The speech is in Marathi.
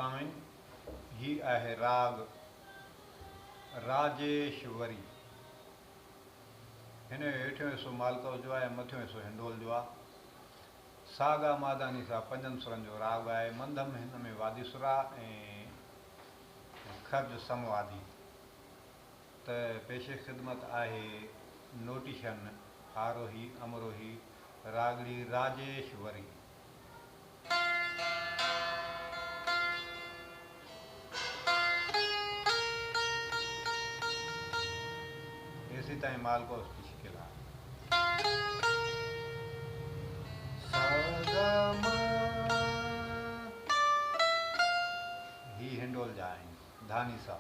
सामिन ही आहे राग राजेश्वरी। हिन जो हेठियों हिसो मालको जो आहे, मथियों हिसो हिंडोल जो आहे। सागा मादानी सां 5 सुरनि जो राग आहे। मंदम हिन में वादी सुर आहे ऐं खर्ज समवादी। त पेशे ख़िदमत आहे नोटिशन आरोही अमरोही रागड़ी राजेश्वरी। इसी ताईं मालको उसकी शिकिल आहे। ही हिंडोल जा आहिनि धानी सा।